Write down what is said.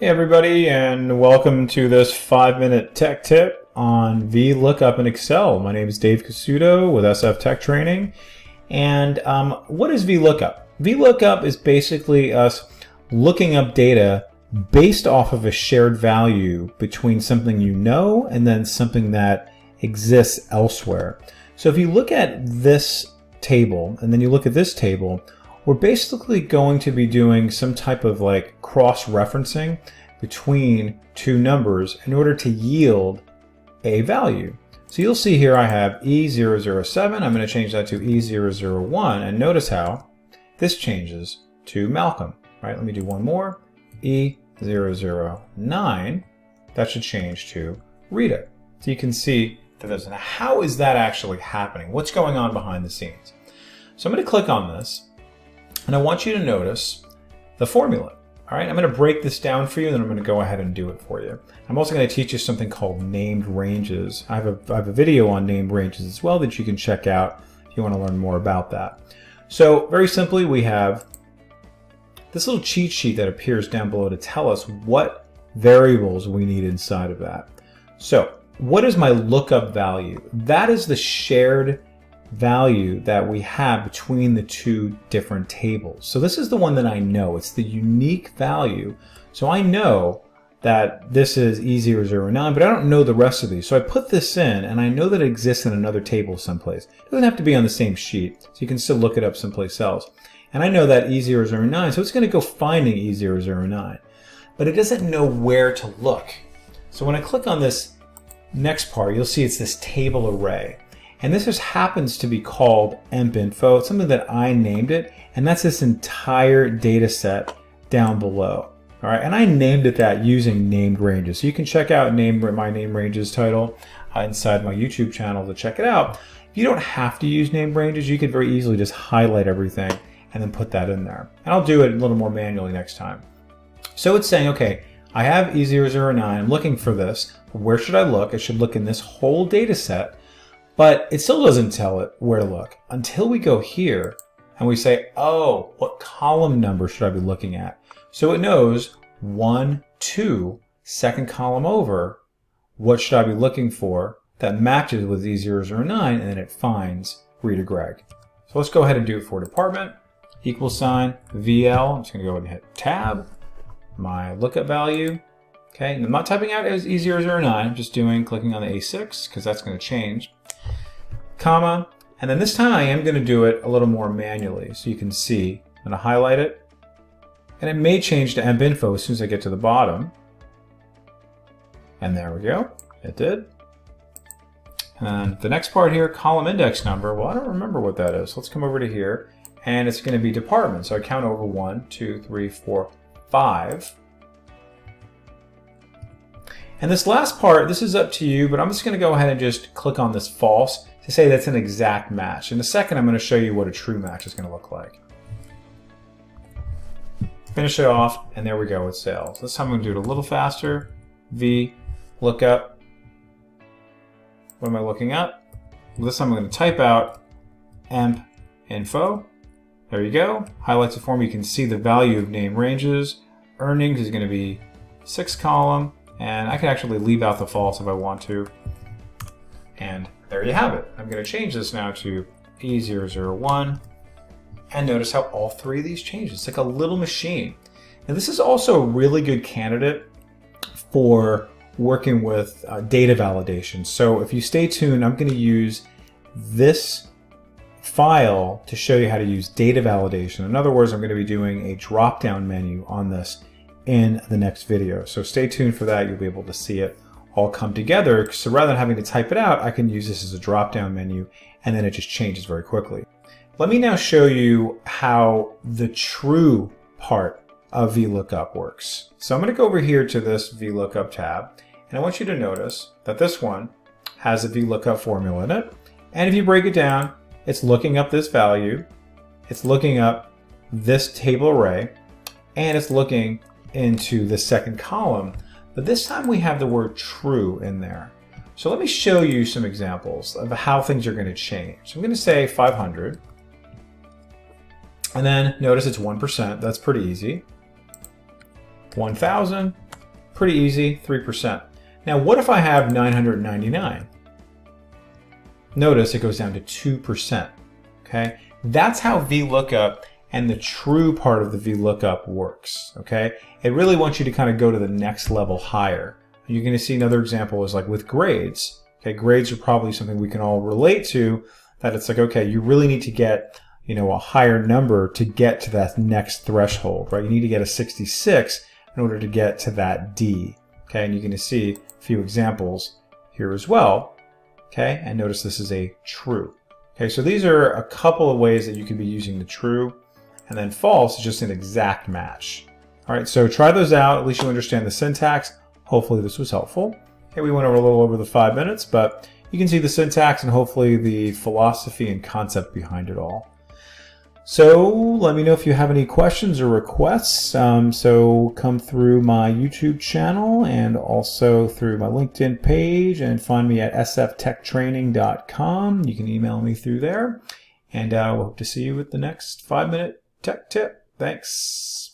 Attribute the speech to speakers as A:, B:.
A: Hey everybody, and welcome to this 5-minute tech tip on VLOOKUP in Excel. My name is Dave Casuto with SF Tech Training. And what is VLOOKUP? VLOOKUP is basically us looking up data based off of a shared value between something you know and then something that exists elsewhere. So if you look at this table and then you look at this table, we're basically going to be doing some type of like cross-referencing between two numbers in order to yield a value. So you'll see here I have E007. I'm going to change that to E001, and notice how this changes to Malcolm. Right? Let me do one more. E009. That should change to Rita. So you can see that there's. Now, how is that actually happening? What's going on behind the scenes? So I'm going to click on this. And I want you to notice the formula. All right, I'm going to break this down for you, and then I'm going to go ahead and do it for you. I'm also going to teach you something called named ranges. I have a video on named ranges as well that you can check out if you want to learn more about that. So very simply, we have this little cheat sheet that appears down below to tell us what variables we need inside of that. So what is my lookup value? That is the shared value that we have between the two different tables. So this is the one that I know. It's the unique value. So I know that this is E009, but I don't know the rest of these. So I put this in, and I know that it exists in another table someplace. It doesn't have to be on the same sheet, so you can still look it up someplace else. And I know that E009, so it's going to go finding E009. But it doesn't know where to look. So when I click on this next part, you'll see it's this table array. And this just happens to be called EmpInfo. It's something that I named it, and that's this entire data set down below. All right, and I named it that using named ranges. So you can check out my name ranges title inside my YouTube channel to check it out. You don't have to use named ranges. You could very easily just highlight everything and then put that in there. And I'll do it a little more manually next time. So it's saying, okay, I have E009. I'm looking for this. Where should I look? I should look in this whole data set. But it still doesn't tell it where to look until we go here and we say, oh, what column number should I be looking at? So it knows 1, 2, second column over, what should I be looking for that matches with E009, and then it finds Rita Gregg. So let's go ahead and do it for department, $VL. I'm just going to go ahead and hit tab, my lookup value. Okay, and I'm not typing out as E009, I'm just clicking on the A6 because that's going to change. Comma, and then this time I am going to do it a little more manually, so you can see. I'm going to highlight it, and it may change to EmpInfo as soon as I get to the bottom. And there we go, it did. And the next part here, column index number, well, I don't remember what that is. Let's come over to here, and it's going to be department. So I count over 1, 2, 3, 4, 5. And this last part, this is up to you, but I'm just going to go ahead and just click on this false to say that's an exact match. In a second, I'm going to show you what a true match is going to look like. Finish it off, and there we go with sales. This time I'm going to do it a little faster. VLOOKUP. What am I looking at? Well, this time I'm going to type out EmpInfo. There you go. Highlights the form. You can see the value of name ranges. Earnings is going to be 6 column. And I can actually leave out the false if I want to. And there you have it. I'm going to change this now to E001. And notice how all three of these change. It's like a little machine. Now this is also a really good candidate for working with data validation. So if you stay tuned, I'm going to use this file to show you how to use data validation. In other words, I'm going to be doing a drop-down menu on this in the next video. So stay tuned for that. You'll be able to see it all come together. So rather than having to type it out, I can use this as a drop-down menu, and then it just changes very quickly. Let me now show you how the true part of VLOOKUP works. So I'm going to go over here to this VLOOKUP tab, and I want you to notice that this one has a VLOOKUP formula in it. And if you break it down, it's looking up this value, it's looking up this table array, and it's looking into the second column, but this time we have the word true in there. So let me show you some examples of how things are going to change. So I'm going to say 500, and then notice it's 1%. That's pretty easy. 1,000, Pretty easy, 3%. Now what if I have 999? Notice it goes down to 2%. Okay, that's how VLOOKUP and the true part of the VLOOKUP works. Okay, it really wants you to kind of go to the next level higher. You're going to see another example is like with grades. Okay, grades are probably something we can all relate to, that it's like, okay, you really need to get, you know, a higher number to get to that next threshold, right? You need to get a 66 in order to get to that D. Okay, and you're going to see a few examples here as well. Okay, and notice this is a true. Okay, so these are a couple of ways that you can be using the true, and then false is just an exact match. All right, so try those out. At least you understand the syntax. Hopefully this was helpful. Okay, we went over a little over the 5 minutes, but you can see the syntax and hopefully the philosophy and concept behind it all. So let me know if you have any questions or requests. So come through my YouTube channel and also through my LinkedIn page, and find me at sftechtraining.com. You can email me through there, and we'll hope to see you with the next 5-minute tech tip. Thanks.